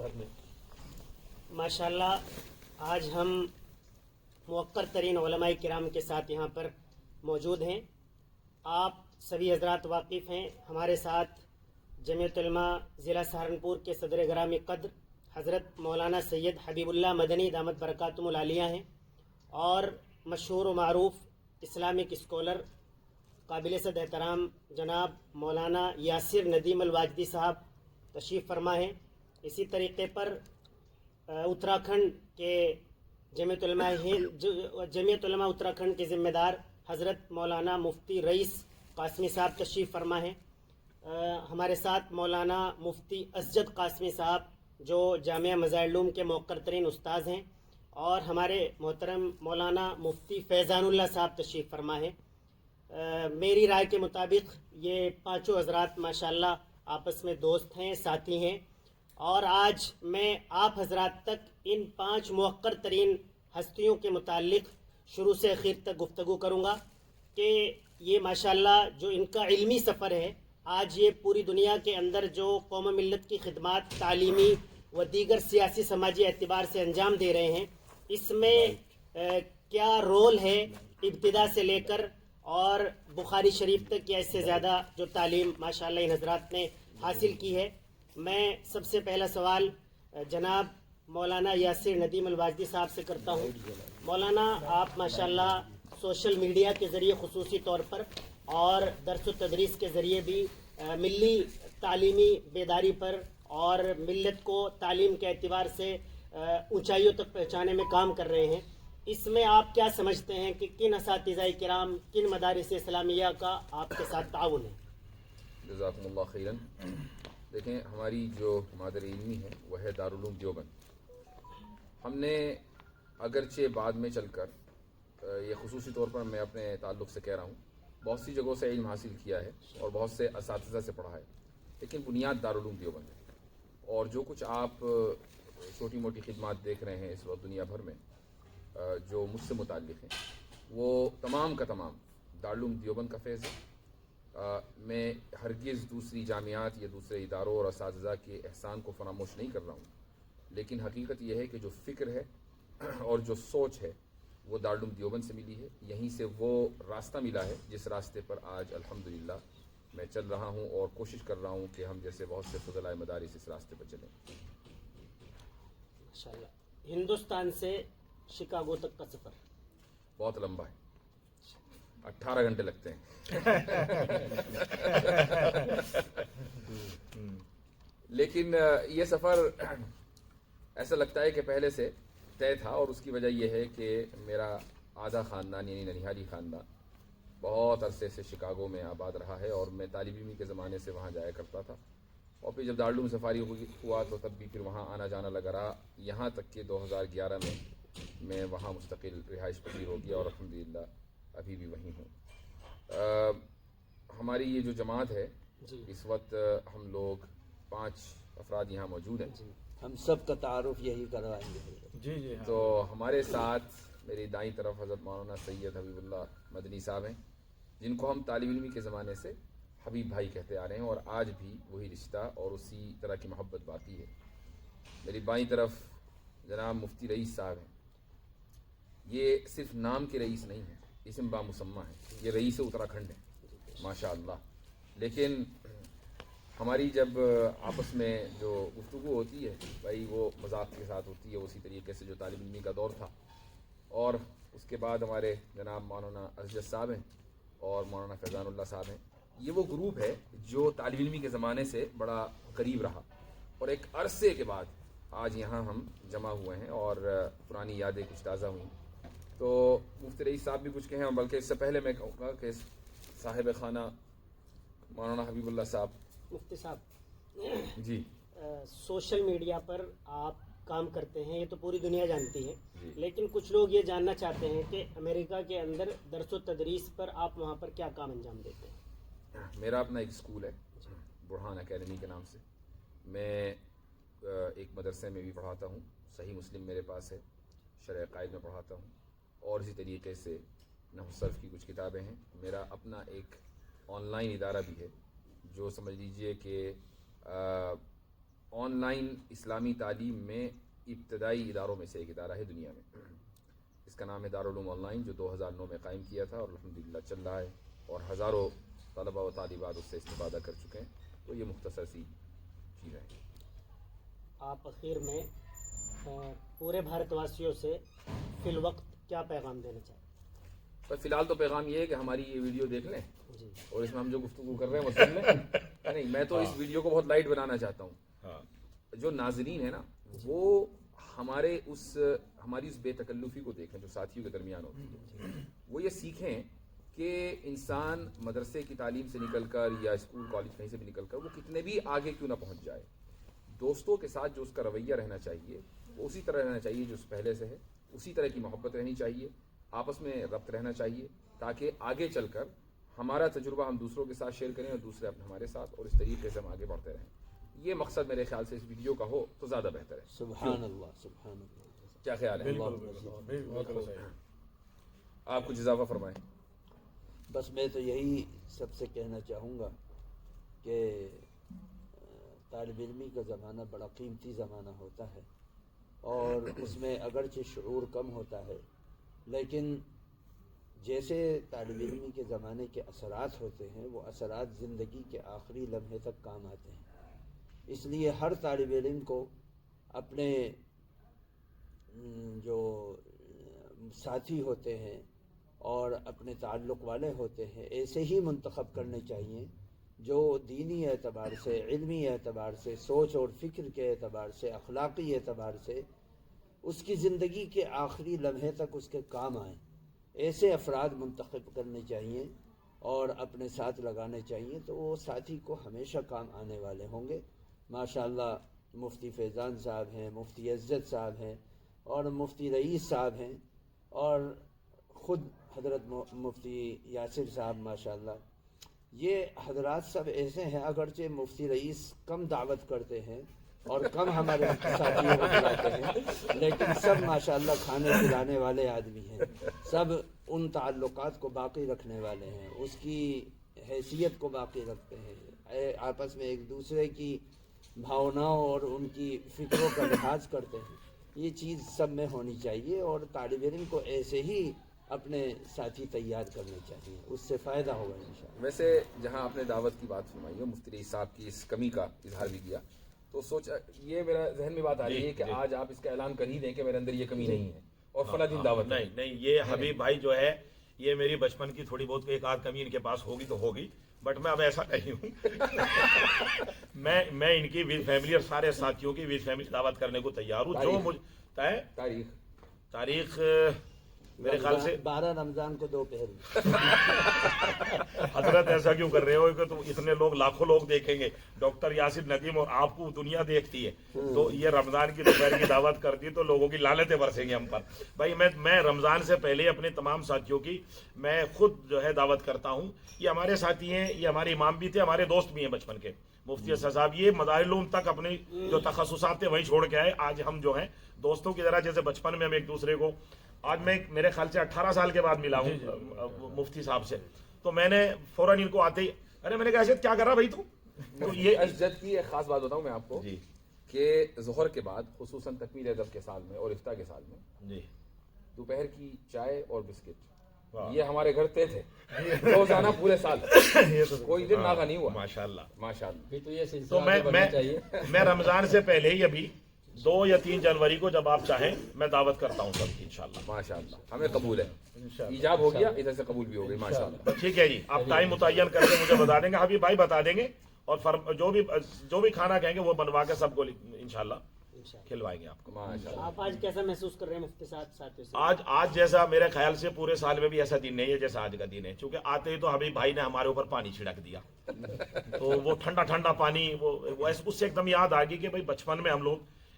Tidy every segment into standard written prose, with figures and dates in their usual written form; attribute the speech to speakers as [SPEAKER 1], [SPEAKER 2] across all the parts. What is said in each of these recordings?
[SPEAKER 1] بھر میں۔
[SPEAKER 2] ماشاءاللہ آج ہم موقر ترین علماء کرام کے ساتھ یہاں پر موجود ہیں۔ آپ سبھی حضرات واقف ہیں، ہمارے ساتھ جمعیت علماء ضلع سہارنپور کے صدر گرامی قدر حضرت مولانا سید حبیب اللہ مدنی دامت برکاتہم العالیہ ہیں، اور مشہور و معروف اسلامک اسکالر قابل صد احترام جناب مولانا یاسر ندیم الواجدی صاحب تشریف فرما ہیں۔ اسی طریقے پر اتراکھنڈ کے جمعیت علماء اتراکھنڈ کے ذمہ دار حضرت مولانا مفتی رئیس قاسمی صاحب تشریف فرما ہیں۔ ہمارے ساتھ مولانا مفتی اسجد قاسمی صاحب جو جامعہ مظاہر العلوم کے موقر ترین استاذ ہیں، اور ہمارے محترم مولانا مفتی فیضان اللہ صاحب تشریف فرما ہیں۔ میری رائے کے مطابق یہ پانچوں حضرات ماشاءاللہ آپس میں دوست ہیں، ساتھی ہیں، اور آج میں آپ حضرات تک ان 5 موقر ترین ہستیوں کے متعلق شروع سے اخیر تک گفتگو کروں گا کہ یہ ماشاءاللہ جو ان کا علمی سفر ہے، آج یہ پوری دنیا کے اندر جو قوم و ملت کی خدمات تعلیمی و دیگر سیاسی سماجی اعتبار سے انجام دے رہے ہیں، اس میں کیا رول ہے ابتدا سے لے کر اور بخاری شریف تک یا اس سے زیادہ جو تعلیم ماشاءاللہ ان حضرات نے حاصل کی ہے۔ میں سب سے پہلا سوال جناب مولانا یاسر ندیم الواجدی صاحب سے کرتا ہوں۔ مولانا آپ ماشاءاللہ سوشل میڈیا کے ذریعے خصوصی طور پر اور درس و تدریس کے ذریعے بھی ملی تعلیمی بیداری پر اور ملت کو تعلیم کے اعتبار سے اونچائیوں تک پہنچانے میں کام کر رہے ہیں۔ اس میں آپ کیا سمجھتے ہیں کہ کن اساتذہ کرام، کن مدارس اسلامیہ کا آپ کے ساتھ تعاون ہے؟
[SPEAKER 3] جزاکم اللہ خیراً۔ دیکھیں، ہماری جو مادر علمی ہے وہ ہے دارالعلوم دیوبند۔ ہم نے اگرچہ بعد میں چل کر یہ خصوصی طور پر میں اپنے تعلق سے کہہ رہا ہوں، بہت سی جگہوں سے علم حاصل کیا ہے اور بہت سے اساتذہ سے پڑھا ہے، لیکن بنیاد دارالعلوم دیوبند ہے۔ اور جو کچھ آپ چھوٹی موٹی خدمات دیکھ رہے ہیں اس وقت دنیا بھر میں جو مجھ سے متعلق ہیں، وہ تمام کا تمام دارالعلوم دیوبند کا فیض ہے۔ میں ہرگز دوسری جامعات یا دوسرے اداروں اور اساتذہ کے احسان کو فراموش نہیں کر رہا ہوں، لیکن حقیقت یہ ہے کہ جو فکر ہے اور جو سوچ ہے وہ دارالعلوم دیوبند سے ملی ہے۔ یہیں سے وہ راستہ ملا ہے جس راستے پر آج الحمدللہ میں چل رہا ہوں، اور کوشش کر رہا ہوں کہ ہم جیسے بہت سے فضلاء مدارس اس راستے پر چلیں۔
[SPEAKER 2] ماشاءاللہ۔ ہندوستان سے شکاگو تک کا سفر
[SPEAKER 3] بہت لمبا ہے، 18 گھنٹے لگتے ہیں۔ لیکن یہ سفر ایسا لگتا ہے کہ پہلے سے طے تھا، اور اس کی وجہ یہ ہے کہ میرا آدھا خاندان یعنی ننیہالی خاندان بہت عرصے سے شکاگو میں آباد رہا ہے، اور میں طالب علمی کے زمانے سے وہاں جایا کرتا تھا، اور پھر جب دارالعلوم سے فارغ ہوا تو تب بھی پھر وہاں آنا جانا لگا رہا، یہاں تک کہ 2011 میں وہاں مستقل رہائش پذیر ہو گیا، اور الحمدللہ ابھی بھی وہیں ہوں۔ ہماری یہ جو جماعت ہے اس وقت ہم لوگ 5 افراد یہاں موجود ہیں۔
[SPEAKER 1] ہم سب کا تعارف یہی کروائیں گے۔ جی
[SPEAKER 3] تو ہمارے ساتھ میری دائیں طرف حضرت مولانا سید حبیب اللہ مدنی صاحب ہیں، جن کو ہم طالب علمی کے زمانے سے حبیب بھائی کہتے آ رہے ہیں، اور آج بھی وہی رشتہ اور اسی طرح کی محبت باقی ہے۔ میری بائیں طرف جناب مفتی رئیس صاحب ہیں۔ یہ صرف نام کے رئیس نہیں ہیں، اسم با مسمہ ہیں، یہ رئیس اتراکھنڈ ہیں ماشاءاللہ۔ لیکن ہماری جب آپس میں جو گفتگو ہوتی ہے بھائی وہ مذاق کے ساتھ ہوتی ہے، اسی طریقے سے جو طالب علمی کا دور تھا، اور اس کے بعد ہمارے جناب مولانا اسجد صاحب ہیں اور مولانا فیضان اللہ صاحب ہیں۔ یہ وہ گروپ ہے جو طالب علمی کے زمانے سے بڑا قریب رہا، اور ایک عرصے کے بعد آج یہاں ہم جمع ہوئے ہیں اور پرانی یادیں کچھ تازہ ہوئیں۔ تو مفتی رئیس صاحب بھی کچھ کہیں، بلکہ اس سے پہلے میں کہوں گا کہ صاحب خانہ مولانا حبیب اللہ صاحب۔
[SPEAKER 2] مفتی صاحب
[SPEAKER 3] جی،
[SPEAKER 2] سوشل میڈیا پر آپ کام کرتے ہیں، یہ تو پوری دنیا جانتی ہے،
[SPEAKER 3] جی۔
[SPEAKER 2] لیکن کچھ لوگ یہ جاننا چاہتے ہیں کہ امریکہ کے اندر درس و تدریس پر آپ وہاں پر کیا کام انجام دیتے ہیں؟
[SPEAKER 3] میرا اپنا ایک اسکول ہے برہان اکیڈمی کے نام سے۔ میں ایک مدرسے میں بھی پڑھاتا ہوں، صحیح مسلم میرے پاس ہے، شرع قائد میں پڑھاتا ہوں، اور اسی طریقے سے نحو صرف کی کچھ کتابیں ہیں۔ میرا اپنا ایک آن لائن ادارہ بھی ہے جو سمجھ لیجئے کہ آن لائن اسلامی تعلیم میں ابتدائی اداروں میں سے ایک ادارہ ہے دنیا میں. اس کا نام ہے دارالعلوم آن لائن، جو 2009 میں قائم کیا تھا اور الحمدللہ چل رہا ہے اور ہزاروں طلبہ و طالبات اس سے استفادہ کر چکے ہیں. تو یہ مختصر سی چیز ہے.
[SPEAKER 2] آپ اخیر میں پورے بھارت واسیوں سے فی الوقت کیا پیغام دینا چاہتے ہیں؟
[SPEAKER 3] پر فی الحال تو پیغام یہ ہے کہ ہماری یہ ویڈیو دیکھ لیں
[SPEAKER 2] جی
[SPEAKER 3] اور اس میں ہم جو گفتگو کر رہے ہیں وہ سن لیں. نہیں، میں تو اس ویڈیو کو بہت لائٹ بنانا چاہتا ہوں. جو ناظرین ہیں نا وہ ہماری اس بے تکلفی کو دیکھیں جو ساتھیوں کے درمیان ہوتی ہے. وہ یہ سیکھیں کہ انسان مدرسے کی تعلیم سے نکل کر یا اسکول کالج کہیں سے بھی نکل کر وہ کتنے بھی آگے کیوں نہ پہنچ جائے، دوستوں کے ساتھ جو اس کا رویہ رہنا چاہیے وہ اسی طرح رہنا چاہیے جو اس پہلے سے ہے. اسی طرح کی محبت رہنی چاہیے، آپس میں ربط رہنا چاہیے، تاکہ آگے چل کر ہمارا تجربہ ہم دوسروں کے ساتھ شیئر کریں اور دوسرے اپنے ہمارے ساتھ، اور اس طریقے سے ہم آگے بڑھتے رہیں. یہ مقصد میرے خیال سے اس ویڈیو کا ہو تو زیادہ بہتر ہے.
[SPEAKER 1] سبحان اللہ، سبحان اللہ.
[SPEAKER 3] کیا خیال ہے؟ آپ کچھ اضافہ فرمائیں.
[SPEAKER 1] بس میں تو یہی سب سے کہنا چاہوں گا کہ طالب علمی کا زمانہ بڑا قیمتی زمانہ ہوتا ہے اور اس میں اگرچہ شعور کم ہوتا ہے، لیکن جیسے طالب علمی کے زمانے کے اثرات ہوتے ہیں وہ اثرات زندگی کے آخری لمحے تک کام آتے ہیں. اس لیے ہر طالب علم کو اپنے جو ساتھی ہوتے ہیں اور اپنے تعلق والے ہوتے ہیں ایسے ہی منتخب کرنے چاہیے جو دینی اعتبار سے، علمی اعتبار سے، سوچ اور فکر کے اعتبار سے، اخلاقی اعتبار سے اس کی زندگی کے آخری لمحے تک اس کے کام آئیں. ایسے افراد منتخب کرنے چاہیے اور اپنے ساتھ لگانے چاہیے، تو وہ ساتھی کو ہمیشہ کام آنے والے ہوں گے. ماشاءاللہ مفتی فیضان صاحب ہیں، مفتی عزت صاحب ہیں اور مفتی رئیس صاحب ہیں اور خود حضرت مفتی یاسر صاحب ماشاءاللہ. یہ حضرات سب ایسے ہیں، اگرچہ مفتی رئیس کم دعوت کرتے ہیں اور کم ہمارے ساتھیوں کو بلاتے ہیں، لیکن سب ماشاءاللہ کھانے پلانے والے آدمی ہیں. سب ان تعلقات کو باقی رکھنے والے ہیں، اس کی حیثیت کو باقی رکھتے ہیں، آپس میں ایک دوسرے کی بھاوناؤں اور ان کی فکروں کا لحاظ کرتے ہیں. یہ چیز سب میں ہونی چاہیے اور طالب علم کو ایسے ہی اپنے ساتھی تیار کرنے چاہیے، اس سے فائدہ ہوگا انشاءاللہ.
[SPEAKER 3] ویسے جہاں آپ نے دعوت کی بات فرمائی ہے، مفتی رئیس صاحب کی اس کمی کا اظہار بھی کیا، تو سوچا یہ میرا ذہن میں بات آ رہی ہے کہ آج آپ اس کا اعلان کر ہی دیں کہ میرے اندر یہ کمی نہیں ہے اور فلاں دن دعوت
[SPEAKER 4] نہیں. یہ حبیب بھائی جو ہے یہ میری بچپن کی تھوڑی بہت ایک آدھ کمی ان کے پاس ہوگی تو ہوگی، بٹ میں اب ایسا نہیں ہوں. میں ان کی ود فیملی اور سارے ساتھیوں کی ود فیملی دعوت کرنے کو تیار ہوں. جو مجھے تاریخ میرے خیال سے
[SPEAKER 1] 12 رمضان کو دوپہر.
[SPEAKER 4] حضرت ایسا کیوں کر رہے ہو کہ تم اتنے لوگ، لاکھوں لوگ دیکھیں گے، ڈاکٹر یاسر ندیم اور آپ کو دنیا دیکھتی ہے، تو یہ رمضان کی دوپہر کی دعوت کر دی تو لوگوں کی لعنتیں برسیں گے ہم پر. بھائی میں رمضان سے پہلے اپنے تمام ساتھیوں کی میں خود جو ہے دعوت کرتا ہوں. یہ ہمارے ساتھی ہیں، یہ ہمارے امام بھی تھے، ہمارے دوست بھی ہیں بچپن کے. مفتی اسد صاحب یہ مدارس العلوم تک اپنے جو تخصصات تھے وہیں چھوڑ کے آئے. آج ہم جو ہیں دوستوں کی طرح، جیسے بچپن میں ہم ایک دوسرے کو، آج میں میرے خیال سے 18 سال کے بعد ملا ہوں مفتی صاحب سے، تو میں نے فوراً ان کو آتے ہی ارے میں نے کہا اسد کیا کر رہا بھائی تو یہ
[SPEAKER 3] اسجد کی ایک خاص بات بتاؤں میں آپ کو
[SPEAKER 4] جی
[SPEAKER 3] کہ ظہر کے بعد خصوصاً تکمیل ادب کے سال میں اور افتاح کے سال میں
[SPEAKER 4] جی
[SPEAKER 3] دوپہر کی چائے اور بسکٹ یہ ہمارے گھر طے تھے روزانہ پورے سال. کوئی دن ناغا نہیں ہوا.
[SPEAKER 4] ماشاءاللہ. تو میں رمضان سے پہلے ہی ابھی 2 یا 3 جنوری کو جب آپ چاہیں میں دعوت کرتا ہوں سب کی انشاءاللہ.
[SPEAKER 3] ماشاءاللہ ہمیں قبول ہے. ایجاب ہو گیا، ادھر سے قبول بھی ہو گئی ماشاءاللہ.
[SPEAKER 4] ٹھیک ہے جی، آپ ٹائم متعین کر کے مجھے بتا دیں گے، حبیب بھائی بتا دیں گے، اور جو بھی کھانا کہیں گے وہ بنوا کے سب کو انشاءاللہ کھلوائیں گے آپ کو.
[SPEAKER 2] آپ آج کیسا محسوس کر رہے ہیں مفتی صاحب ساتھیوں سے؟
[SPEAKER 4] آج جیسا میرے خیال سے پورے سال میں بھی ایسا دن نہیں ہے جیسا آج کا دن ہے، چونکہ آتے ہی تو حبیب بھائی نے ہمارے اوپر پانی چھڑک دیا، تو وہ ٹھنڈا پانی وہ اس سے ایک دم یاد آ گئی کہ بھائی بچپن میں ہم لوگ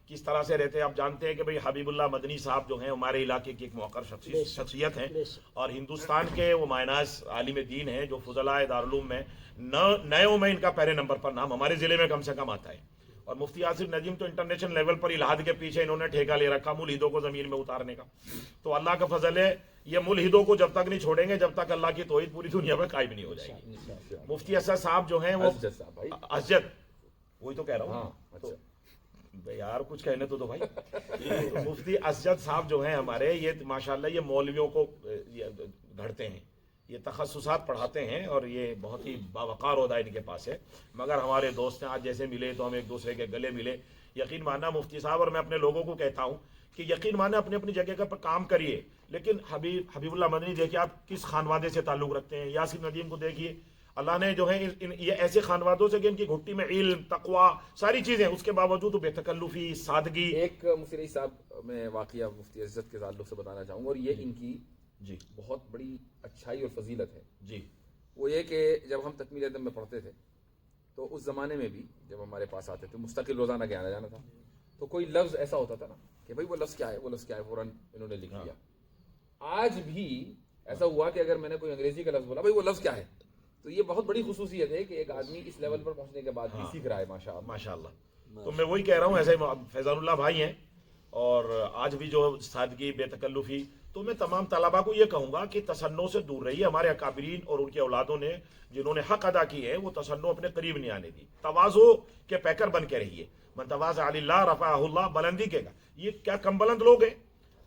[SPEAKER 4] کس طرح سے رہتے ہیں. آپ جانتے ہیں کہ بھئی حبیب اللہ مدنی صاحب جو ہیں ہمارے علاقے کی ایک موقر شخصیت ہیں اور ہندوستان کے وہ مائناز عالم دین ہیں جو فضلاء دارالعلوم میں نئےوں میں ان کا پہلے نمبر پر نام ہمارے ضلع میں کم سے کم آتا ہے. اور مفتی یاسر ندیم تو انٹرنیشنل لیول پر الہاد کے پیچھے انہوں نے ٹھیکہ لے رکھا ملحدوں کو زمین میں اتارنے کا. تو اللہ کا فضل ہے، یہ ملحدوں کو جب تک نہیں چھوڑیں گے جب تک اللہ کی توحید پوری دنیا میں قائم نہیں ہو جائے گی. مفتی اسد صاحب جو ہیں وہ اسجد وہی تو کہہ رہا ہوں. یار کچھ کہنے تو بھائی. تو مفتی اسجد صاحب جو ہیں ہمارے, یہ ماشاءاللہ یہ مولویوں کو گھڑتے ہیں, یہ تخصصات پڑھاتے ہیں اور یہ بہت ہی باوقار عہدہ ان کے پاس ہے. مگر ہمارے دوست ہیں, آج جیسے ملے تو ہم ایک دوسرے کے گلے ملے. یقین ماننا مفتی صاحب, اور میں اپنے لوگوں کو کہتا ہوں کہ یقین ماننا اپنی اپنی جگہ پر کام کریے, لیکن حبیب اللہ مدنی دیکھیے آپ کس خانوادے سے تعلق رکھتے ہیں. یاسر ندیم کو دیکھیے, اللہ نے جو ہے یہ ایسے خانوادوں سے کہ ان کی گھٹی میں علم, تقوی, ساری چیزیں, اس کے باوجود وہ بے تکلفی, سادگی.
[SPEAKER 3] ایک مفتی رئیس صاحب میں واقعہ مفتی عزت کے تعلق سے بتانا چاہوں گا, اور یہ ان کی
[SPEAKER 4] جی
[SPEAKER 3] بہت بڑی اچھائی اور فضیلت ہے.
[SPEAKER 4] جی
[SPEAKER 3] وہ یہ کہ جب ہم تکمیل ادب میں پڑھتے تھے تو اس زمانے میں بھی جب ہمارے پاس آتے تھے, مستقل روزانہ کے آنا جانا تھا, تو کوئی لفظ ایسا ہوتا تھا نا کہ بھائی وہ لفظ کیا ہے, وہ لفظ کیا ہے, فوراً انہوں نے لکھ دیا. آج بھی ایسا ہوا کہ اگر میں نے کوئی انگریزی کا لفظ بولا, بھائی وہ لفظ کیا ہے, تو یہ بہت بڑی خصوصیت ہے کہ ایک آدمی اس لیول پر پہنچنے کے بعد بھی سیکھ رہا ہے.
[SPEAKER 4] ماشاء اللہ. تو میں وہی کہہ رہا ہوں, ایسے فیضان اللہ بھائی ہیں, اور آج بھی جو سادگی, بے تکلفی. تو میں تمام طلباء کو یہ کہوں گا کہ تصنع سے دور رہیے. ہمارے اکابرین اور ان کے اولادوں نے جنہوں نے حق ادا کیے ہیں, وہ تصنع اپنے قریب نہیں آنے دی. تواضع کے پیکر بن کے رہیے. من تواضع للہ رفعہ اللہ, بلندی کے گا. یہ کیا کم بلند لوگ ہیں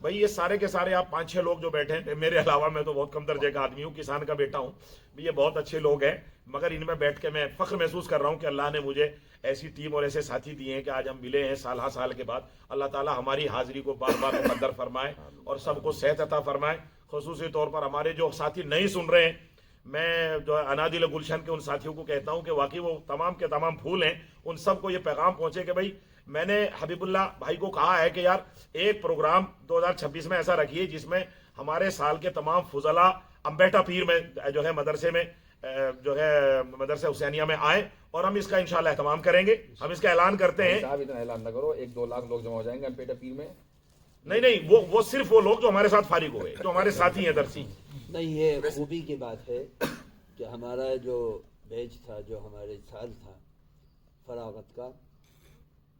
[SPEAKER 4] بھائی, یہ سارے کے سارے آپ 5-6 لوگ جو بیٹھے ہیں, میرے علاوہ میں تو بہت کم درجے کا آدمی ہوں, کسان کا بیٹا ہوں, یہ بہت اچھے لوگ ہیں. مگر ان میں بیٹھ کے میں فخر محسوس کر رہا ہوں کہ اللہ نے مجھے ایسی ٹیم اور ایسے ساتھی دیے ہیں کہ آج ہم ملے ہیں سال ہا سال کے بعد. اللہ تعالی ہماری حاضری کو بار بار مقدر فرمائے اور سب کو صحت عطا فرمائے. خصوصی طور پر ہمارے جو ساتھی نہیں سن رہے ہیں, میں جو انادل گلشن کے ان ساتھیوں کو کہتا ہوں کہ واقعی وہ تمام کے تمام پھول ہیں. ان سب کو یہ پیغام پہنچے کہ بھائی میں نے حبیب اللہ بھائی کو کہا ہے کہ یار ایک پروگرام 2026 میں ایسا رکھیے جس میں ہمارے سال کے تمام فضلاء امبیٹا پیر میں جو ہے مدرسے میں جو ہے مدرسہ حسینیہ میں آئیں, اور ہم اس کا انشاءاللہ اہتمام کریں گے. ہم اس کا اعلان کرتے ہیں.
[SPEAKER 3] صاحب اتنا اعلان نہ کرو, 1-2 لاکھ لوگ جمع ہو جائیں گے امپیٹا پیر میں.
[SPEAKER 4] نہیں, وہ صرف وہ لوگ جو ہمارے ساتھ فارغ ہوئے, جو ہمارے ساتھی ہیں درسی.
[SPEAKER 1] نہیں, یہ خوبی کی بات ہے کہ ہمارا جو بیچ تھا, جو ہمارے سال تھا فراغت کا,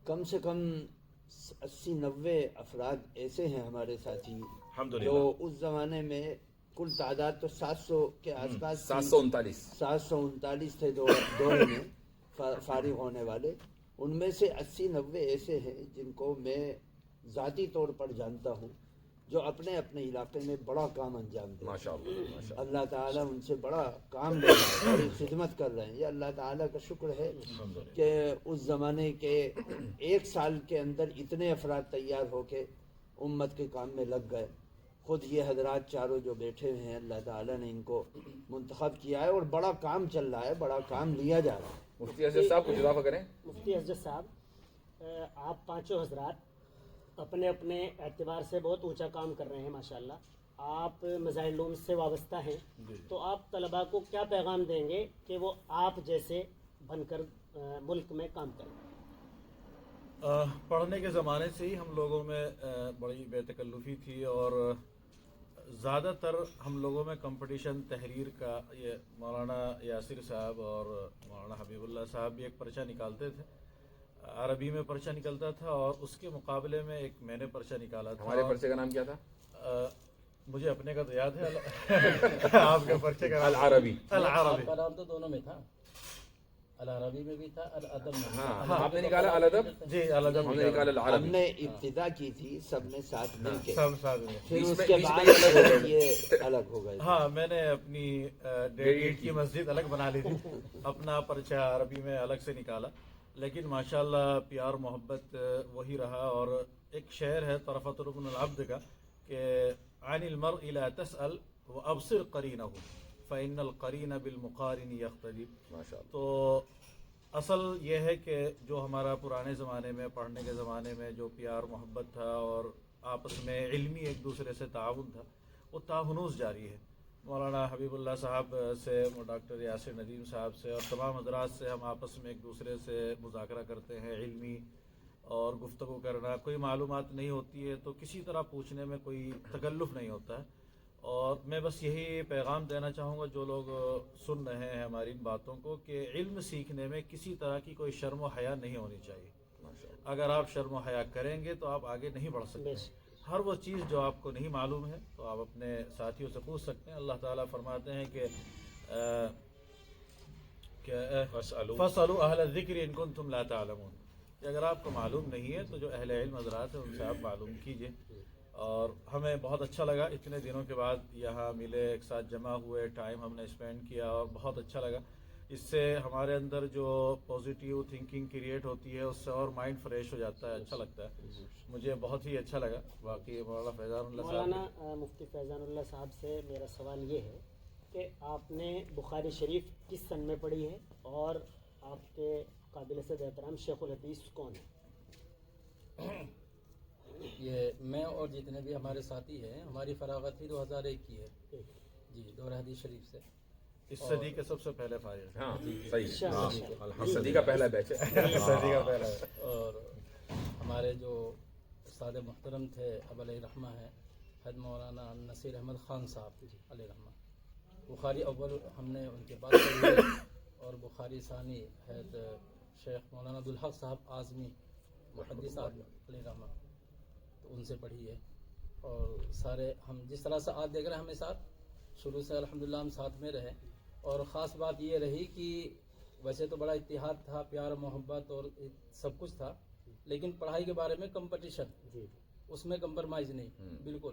[SPEAKER 1] کم سے کم 80-90 افراد ایسے ہیں ہمارے ساتھی جو اس زمانے میں, کل تعداد تو 700 کے آس پاس, 739 تھے دورے میں فارغ ہونے والے. ان میں سے 80-90 ایسے ہیں جن کو میں ذاتی طور پر جانتا ہوں, جو اپنے اپنے علاقے میں بڑا کام انجام دے رہے ہیں. اللہ تعالیٰ ان سے بڑا کام لے رہا ہے, بڑی خدمت کر رہے ہیں. یہ اللہ تعالیٰ کا شکر ہے کہ اس زمانے کے 1 سال کے اندر اتنے افراد تیار ہو کے امت کے کام میں لگ گئے. خود یہ حضرات چاروں جو بیٹھے ہوئے ہیں, اللہ تعالیٰ نے ان کو منتخب کیا ہے اور بڑا کام چل رہا ہے, بڑا کام لیا جا رہا ہے.
[SPEAKER 3] مفتی اسجد صاحب کچھ اضافہ کریں.
[SPEAKER 2] مفتی اسجد صاحب, آپ پانچوں حضرات اپنے اپنے اعتبار سے بہت اونچا کام کر رہے ہیں ماشاءاللہ. آپ مظاہر علوم سے وابستہ ہیں, تو آپ طلباء کو کیا پیغام دیں گے کہ وہ آپ جیسے بن کر ملک میں کام کریں؟
[SPEAKER 5] پڑھنے کے زمانے سے ہی ہم لوگوں میں بڑی بے تکلفی تھی, اور زیادہ تر ہم لوگوں میں کمپٹیشن تحریر کا. یہ مولانا یاسر صاحب اور مولانا حبیب اللہ صاحب بھی ایک پرچہ نکالتے تھے, عربی میں پرچہ نکلتا تھا, اور اس کے مقابلے میں ایک میں نے پرچہ نکالا تھا.
[SPEAKER 3] ہمارے پرچے کا نام کیا تھا؟
[SPEAKER 5] مجھے اپنے کا تو یاد ہے, آپ کے پرچے کا
[SPEAKER 3] العربی.
[SPEAKER 5] العربی
[SPEAKER 6] کا نام تو دونوں میں تھا, العربی میں بھی تھا, الادب میں.
[SPEAKER 3] ہاں, آپ نے نکالا الادب,
[SPEAKER 5] جی الادب
[SPEAKER 3] ہم نے نکالا
[SPEAKER 1] ہم
[SPEAKER 3] العربی.
[SPEAKER 1] نے ابتدا کی تھی سب نے ساتھ مل کے,
[SPEAKER 5] سب ساتھ میں.
[SPEAKER 1] پھر اس
[SPEAKER 3] بیچ
[SPEAKER 1] کے
[SPEAKER 3] میں
[SPEAKER 1] بعد یہ الگ ہو گئے.
[SPEAKER 5] ہاں, میں نے اپنی 1.5 کی مسجد الگ بنا لی تھی, اپنا پرچہ عربی میں الگ سے نکالا. لیکن ماشاءاللہ پیار محبت وہی رہا. اور ایک شعر ہے طرفۃ رکن العبد کا کہ عن المرء لا تسأل وابصر قرینہ فإن القرین بالمقارن یقتدی. تو اصل یہ ہے کہ جو ہمارا پرانے زمانے میں, پڑھنے کے زمانے میں جو پیار محبت تھا اور آپس میں علمی ایک دوسرے سے تعاون تھا, وہ تاہنوز جاری ہے. مولانا حبیب اللہ صاحب سے, ڈاکٹر یاسر ندیم صاحب سے اور تمام حضرات سے ہم آپس میں ایک دوسرے سے مذاکرہ کرتے ہیں, علمی اور گفتگو کرنا. کوئی معلومات نہیں ہوتی ہے تو کسی طرح پوچھنے میں کوئی تکلف نہیں ہوتا ہے. اور میں بس یہی پیغام دینا چاہوں گا جو لوگ سن رہے ہیں ہماری ان باتوں کو, کہ علم سیکھنے میں کسی طرح کی کوئی شرم و حیا نہیں ہونی چاہیے. اگر آپ شرم و حیا کریں گے تو آپ آگے نہیں بڑھ سکتے. ہر وہ چیز جو آپ کو نہیں معلوم ہے تو آپ اپنے ساتھیوں سے پوچھ سکتے ہیں. اللہ تعالیٰ فرماتے ہیں کہ فَاسْأَلُوا أَهْلَ الذِّكْرِ إِن كُنتُمْ لَا تَعْلَمُونَ. کہ اگر آپ کو معلوم نہیں ہے تو جو اہل علم حضرات ہیں ان سے آپ معلوم کیجئے. اور ہمیں بہت اچھا لگا اتنے دنوں کے بعد یہاں ملے، ایک ساتھ جمع ہوئے، ٹائم ہم نے اسپینڈ کیا اور بہت اچھا لگا. اس سے ہمارے اندر جو پازیٹیو تھنکنگ کریٹ ہوتی ہے اس سے اور مائنڈ فریش ہو جاتا ہے، اچھا لگتا ہے. مجھے بہت ہی اچھا لگا. باقی مولانا فیضان اللہ صاحب،
[SPEAKER 2] مولانا مفتی فیضان اللہ صاحب سے میرا سوال یہ ہے کہ آپ نے بخاری شریف کس سن میں پڑھی ہے اور آپ کے قابل صد احترام شیخ الحدیث کون ہے؟
[SPEAKER 6] یہ میں اور جتنے بھی ہمارے ساتھی ہیں، ہماری فراغت ہی 2001 کی ہے جی، دور حدیث شریف سے.
[SPEAKER 5] اس صدی کے سب سے پہلے فارغ.
[SPEAKER 3] ہاں صحیح،
[SPEAKER 2] ہاں،
[SPEAKER 3] صدی کا پہلا بیچ ہے.
[SPEAKER 5] صدی کا پہلا ہے.
[SPEAKER 6] اور ہمارے جو استاد محترم تھے اب علیہ رحمہ ہیں، حد مولانا نصیر احمد خان صاحب علیہ رحمہ، بخاری اول ہم نے ان کے بعد پڑھی ہے، اور بخاری ثانی حد شیخ مولانا عبدالحق صاحب اعظمی محدث صاحب علیہ رحمہ، تو ان سے پڑھی ہے. اور سارے ہم جس طرح سے آج دیکھ رہے ہیں ہمیں ساتھ شروع سے الحمدللہ ہم ساتھ میں رہے. اور خاص بات یہ رہی کہ ویسے تو بڑا اتحاد تھا، پیار محبت اور سب کچھ تھا، لیکن پڑھائی کے بارے میں کمپٹیشن، اس میں کمپرمائز نہیں، بالکل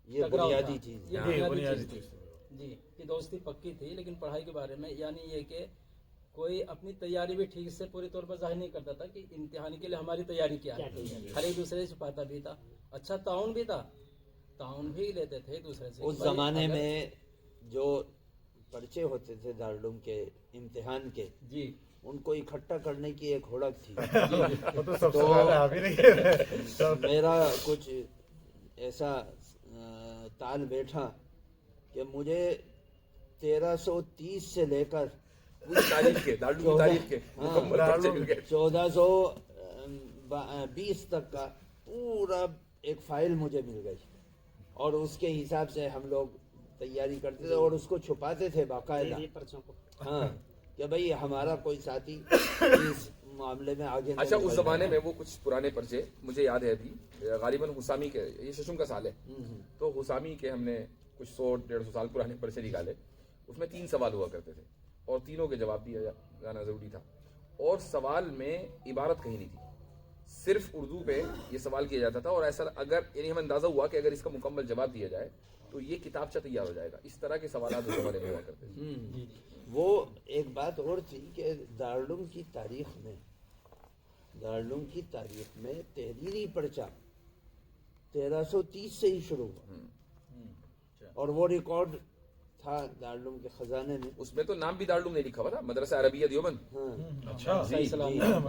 [SPEAKER 1] یہ
[SPEAKER 6] ٹکراؤ تھا.
[SPEAKER 1] بنیادی چیز.
[SPEAKER 6] یہ
[SPEAKER 5] بنیادی
[SPEAKER 6] چیز
[SPEAKER 5] چیز.
[SPEAKER 6] تھی جی، کہ دوستی پکی تھی، لیکن پڑھائی کے بارے میں یعنی یہ کہ کوئی اپنی تیاری بھی ٹھیک سے پوری طور پر ظاہر نہیں کرتا تھا کہ امتحان کے لیے ہماری تیاری کیا ہے. ہر ایک دوسرے سے چھپاتا بھی تھا، اچھا تعاون بھی تھا، تعاون بھی لیتے تھے ایک دوسرے سے.
[SPEAKER 1] اس زمانے میں جو پرچے ہوتے تھے دارالعلوم کے امتحان کے،
[SPEAKER 6] جی
[SPEAKER 1] ان کو اکٹھا کرنے کی ایک ہڑک تھی.
[SPEAKER 5] وہ تو سب سے پہلے آپ ہی نہیں.
[SPEAKER 1] میرا کچھ ایسا تال بیٹھا کہ مجھے 1330 سے لے کر
[SPEAKER 3] پوری تاریخ کے دارالعلوم کی تاریخ کے مکمل پرچے مل گئے.
[SPEAKER 1] 1420 تک کا پورا ایک فائل مجھے مل گئی، اور اس کے حساب سے ہم لوگ تیاری کرتے تھے اور اس کو چھپاتے تھے باقاعدہ. ہاں کہ بھئی ہمارا کوئی ساتھی اس معاملے میں آگے.
[SPEAKER 3] اچھا اس زمانے میں وہ کچھ پرانے پرچے مجھے یاد ہے ابھی، غالباً حسامی کے، یہ ششم کا سال ہے، تو حسامی کے ہم نے کچھ 100-150 سال پرانے پرچے نکالے. اس میں 3 سوال ہوا کرتے تھے اور تینوں کے جواب دیا جانا ضروری تھا، اور سوال میں عبارت کہیں نہیں تھی، صرف اردو پہ یہ سوال کیا جاتا تھا. اور ایسا اگر یعنی ہمیں اندازہ ہوا کہ اگر اس کا مکمل جواب دیا جائے تو یہ کتابچہ تیار ہو جائے گا. اس طرح کے سوالات اس زمانے میں ہوا کرتے تھے.
[SPEAKER 1] وہ ایک بات اور تھی کہ دارالعلوم کی تاریخ میں تحریری پرچہ 1330 سے ہی شروع ہوا، اور وہ ریکارڈ تھا دارالعلوم کے خزانے میں.
[SPEAKER 3] اس میں تو نام بھی دارالعلوم نہیں لکھا ہوا تھا، مدرسہ عربیہ دیوبند.
[SPEAKER 4] اچھا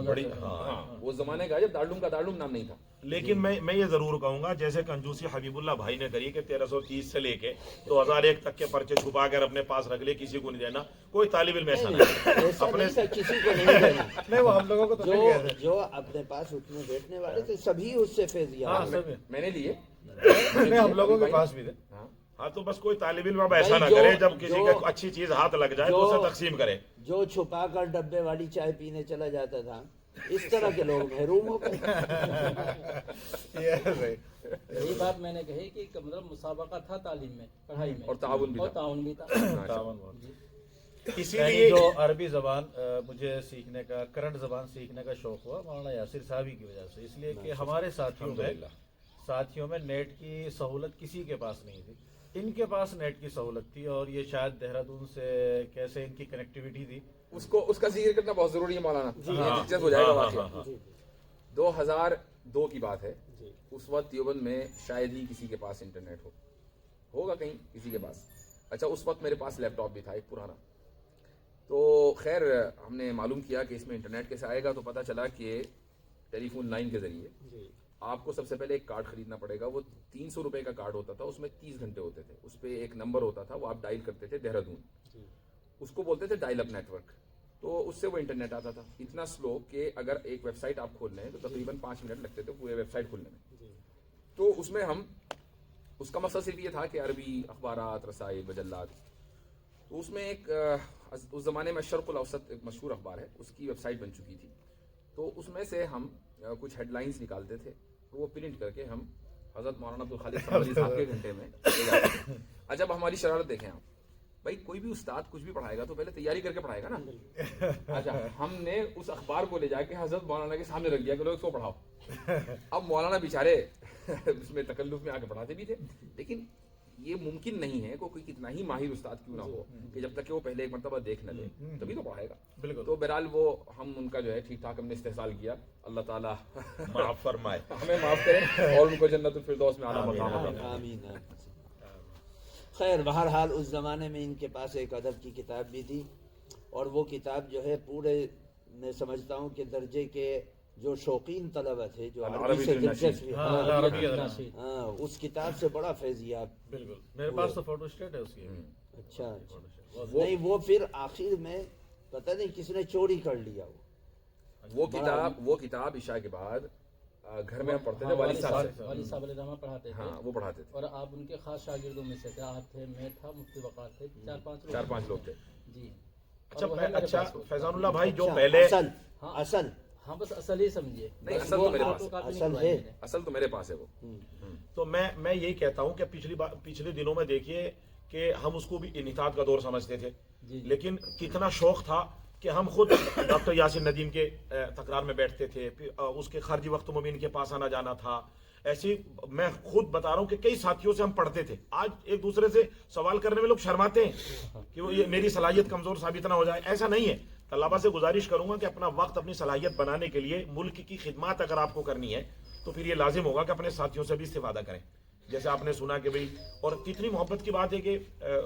[SPEAKER 4] بڑی.
[SPEAKER 3] ہاں وہ زمانے کا جب دارالعلوم کا دارالعلوم نام نہیں تھا.
[SPEAKER 4] لیکن میں یہ ضرور کہوں گا جیسے کنجوسی حبیب اللہ بھائی نے کری کہ 1330 سے لے کے 2001 تک کے پرچے چھپا کر اپنے پاس رکھ لے، کسی کو نہیں دینا. کوئی طالب علم ایسا نہیں
[SPEAKER 1] ایسا نہیں تھا کسی کو نہیں دینا.
[SPEAKER 5] نہیں وہ ہم لوگوں کو تو نہیں کہتے.
[SPEAKER 1] جو اپنے پاس اٹھنے بیٹھنے والے تھے سبھی اس سے فیض
[SPEAKER 5] ہاں
[SPEAKER 1] یاب.
[SPEAKER 3] میں نے لیے،
[SPEAKER 5] نہیں ہم لوگوں کے پاس بھی تھے.
[SPEAKER 4] ہاں تو بس کوئی طالب علم اب ایسا نہ کرے جب کسی کا اچھی چیز ہاتھ لگ جائے تو اسے تقسیم کرے.
[SPEAKER 1] جو چھپا کر ڈبے والی چائے پینے چلا جاتا تھا، اس طرح کے لوگ محروم ہو گئے.
[SPEAKER 6] یہی بات میں نے کہی کہ مطلب مسابقہ تھا تعلیم میں، پڑھائی میں،
[SPEAKER 3] اور تعاون بھی
[SPEAKER 6] اور
[SPEAKER 3] تھا.
[SPEAKER 6] تعاون بھی تھا.
[SPEAKER 4] اسی
[SPEAKER 5] یعنی
[SPEAKER 4] لیے
[SPEAKER 5] جو عربی زبان مجھے سیکھنے کا، کرنٹ زبان سیکھنے کا شوق ہوا مولانا یاسر صاحب ہی کی وجہ سے، اس لیے کہ ہمارے ساتھیوں میں نیٹ کی سہولت کسی کے پاس نہیں تھی. ان کے پاس نیٹ کی سہولت تھی، اور یہ شاید دہرادون سے کیسے ان کی کنیکٹیویٹی تھی.
[SPEAKER 3] اس کا ذکر کرنا بہت ضروری ہے مولانا، دلچسپ ہو جائے گا واقعہ. 2002 کی بات ہے، اس وقت دیوبند میں شاید ہی کسی کے پاس انٹرنیٹ ہوگا کہیں کسی کے پاس. اچھا اس وقت میرے پاس لیپ ٹاپ بھی تھا ایک پرانا. تو خیر ہم نے معلوم کیا کہ اس میں انٹرنیٹ کیسے آئے گا، تو پتہ چلا کہ ٹیلی فون لائن کے ذریعے آپ کو سب سے پہلے ایک کارڈ خریدنا پڑے گا. وہ 300 روپے کا کارڈ ہوتا تھا، اس میں 30 گھنٹے ہوتے تھے. اس پہ ایک نمبر ہوتا تھا، وہ آپ ڈائل کرتے تھے، دہرادون، اس کو بولتے تھے ڈائل اپ نیٹ ورک. تو اس سے وہ انٹرنیٹ آتا تھا اتنا سلو کہ اگر ایک ویب سائٹ آپ کھول لیں تو تقریباً 5 منٹ لگتے تھے پورے ویب سائٹ کھولنے میں. تو اس میں اس کا مقصد صرف یہ تھا کہ عربی اخبارات، رسائل، مجلات. تو اس میں ایک اس زمانے میں شرق الاوسط ایک مشہور اخبار ہے، اس کی ویب سائٹ بن چکی تھی. تو اس میں سے ہم کچھ ہیڈ لائنز نکالتے تھے، تو وہ پرنٹ کر کے ہم حضرت مولانا عبدالخالق صاحب کے گھنٹے میں لے جاتے تھے. اچھا اب ہماری شرارت دیکھیں آپ، بھائی کوئی بھی استاد کچھ بھی پڑھائے گا تو پہلے تیاری کر کے پڑھائے گا نا. اچھا ہم نے اس اخبار کو لے جا کے حضرت مولانا کے سامنے رکھ دیا کہ لوگ اس کو پڑھاؤ. اب مولانا بیچارے اس میں تکلف میں آ کے پڑھاتے بھی تھے, لیکن یہ ممکن نہیں ہے کوئی کتنا ہی ماہر استاد کیوں نہ ہو کہ جب تک کہ وہ پہلے ایک مرتبہ دیکھ نہ لے تبھی تو پڑھائے گا.
[SPEAKER 5] بالکل.
[SPEAKER 3] تو بہرحال وہ ہم ان کا جو ہے ٹھیک ٹھاک ہم نے استحصال کیا. اللہ تعالیٰ
[SPEAKER 4] معاف فرمائے,
[SPEAKER 3] ہمیں معاف کریں اور ان کو جنت الفردوس میں آنا مقام عطا فرمائے.
[SPEAKER 1] آمین. خیر بہرحال اس زمانے میں ان کے پاس ایک ادب کی کتاب بھی تھی, اور وہ کتاب جو ہے پورے میں سمجھتا ہوں کہ درجے کے جو شوقین طلبہ تھے جو عربی سے دلچسپی, ہاں اس کتاب سے بڑا فیضیاب.
[SPEAKER 5] بالکل میرے پاس تو فوٹو اسٹیٹ ہے اس کی.
[SPEAKER 1] اچھا نہیں وہ پھر آخر میں پتہ نہیں کس نے چوری کر لیا.
[SPEAKER 3] وہ کتاب عشاء کے بعد گھر میں ہم پڑھتے تھے, والد
[SPEAKER 6] صاحب علیہ رحمہ پڑھاتے تھے.
[SPEAKER 3] ہاں وہ پڑھاتے تھے
[SPEAKER 6] اور آپ ان کے خاص شاگردوں میں سے تھے. آپ تھے, میں تھا, مفتی وقار تھے,
[SPEAKER 3] 4-5 لوگ تھے.
[SPEAKER 6] جی.
[SPEAKER 4] اچھا فیضان اللہ بھائی جو پہلے
[SPEAKER 1] اصل
[SPEAKER 6] ہاں بس اصل ہی سمجھے.
[SPEAKER 3] نہیں اصل تو میرے پاس,
[SPEAKER 1] اصل ہے,
[SPEAKER 3] اصل تو میرے پاس ہے وہ.
[SPEAKER 4] تو میں یہی کہتا ہوں کہ پچھلے دنوں میں دیکھیے کہ ہم اس کو بھی انحطاط کا دور سمجھتے تھے, لیکن کتنا شوق تھا کہ ہم خود ڈاکٹر یاسین ندیم کے تکرار میں بیٹھتے تھے, اس کے خارجی وقتوں میں بھی ان کے پاس آنا جانا تھا. ایسی میں خود بتا رہا ہوں کہ کئی ساتھیوں سے ہم پڑھتے تھے. آج ایک دوسرے سے سوال کرنے میں لوگ شرماتے ہیں کہ وہ یہ میری صلاحیت کمزور ثابت نہ ہو جائے. ایسا نہیں ہے. طلبہ سے گزارش کروں گا کہ اپنا وقت اپنی صلاحیت بنانے کے لیے ملک کی خدمات اگر آپ کو کرنی ہے تو پھر یہ لازم ہوگا کہ اپنے ساتھیوں سے بھی استفادہ کریں. جیسے آپ نے سنا کہ بھئی, اور کتنی محبت کی بات ہے کہ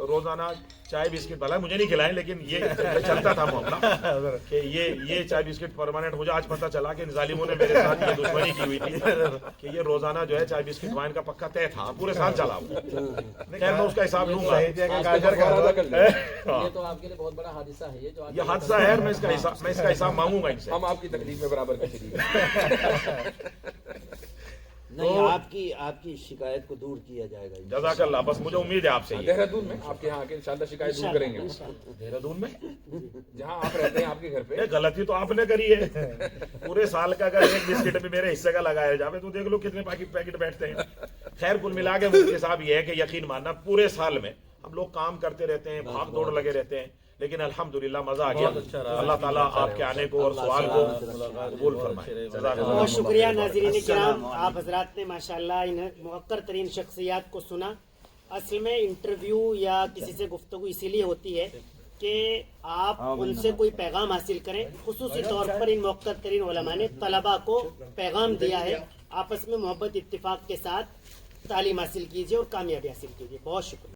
[SPEAKER 4] روزانہ چائے بسکٹ, بھلا مجھے نہیں کھلائیں لیکن یہ چلتا تھا معاملہ کہ یہ چائے بسکٹ پرماننٹ. مجھے آج پتہ چلا کہ ظالموں نے میرے ساتھ یہ دشمنی کی ہوئی تھی کہ یہ روزانہ جو ہے چائے بسکٹ وائن کا پکا طے تھا, پورے سال چلا. خیر میں اس کا حساب لوں گا.
[SPEAKER 6] یہ تو آپ کے لیے بہت بڑا حادثہ ہے.
[SPEAKER 4] یہ حادثہ ہے, میں اس کا حساب مانگوں گا ان سے.
[SPEAKER 3] ہم آپ کی تکلیف میں برابر کے شریک ہیں.
[SPEAKER 1] نہیں آپ کی شکایت کو دور کیا جائے گا.
[SPEAKER 4] جزاک اللہ. بس مجھے امید ہے آپ سے.
[SPEAKER 3] دہرادون میں آپ کے یہاں آ کے انشاءاللہ شکایت دور کریں گے.
[SPEAKER 4] دہرادون میں
[SPEAKER 3] جہاں آپ رہتے ہیں آپ کے گھر پہ.
[SPEAKER 4] غلطی تو آپ نے کری ہے. پورے سال کا اگر ایک بسکٹ بھی میرے حصے کا لگایا جائے تو دیکھ لو کتنے پیکٹ بیٹھتے ہیں. خیر کل ملا کے مفتی صاحب یہ ہے کہ یقین ماننا پورے سال میں ہم لوگ کام کرتے رہتے ہیں, بھاگ دوڑ لگے رہتے ہیں, لیکن الحمدللہ مزہ آ گیا. اللہ تعالیٰ آپ کے آنے کو اور سوال کو قبول فرمائے.
[SPEAKER 2] بہت شکریہ ناظرین کرام, آپ حضرات نے ماشاءاللہ ان موقر ترین شخصیات کو سنا. اصل میں انٹرویو یا کسی سے گفتگو اسی لیے ہوتی ہے کہ آپ ان سے کوئی پیغام حاصل کریں. خصوصی طور پر ان موقر ترین علماء نے طلباء کو پیغام دیا ہے, آپس میں محبت اتفاق کے ساتھ تعلیم حاصل کیجیے اور کامیابی حاصل کیجیے. بہت شکریہ.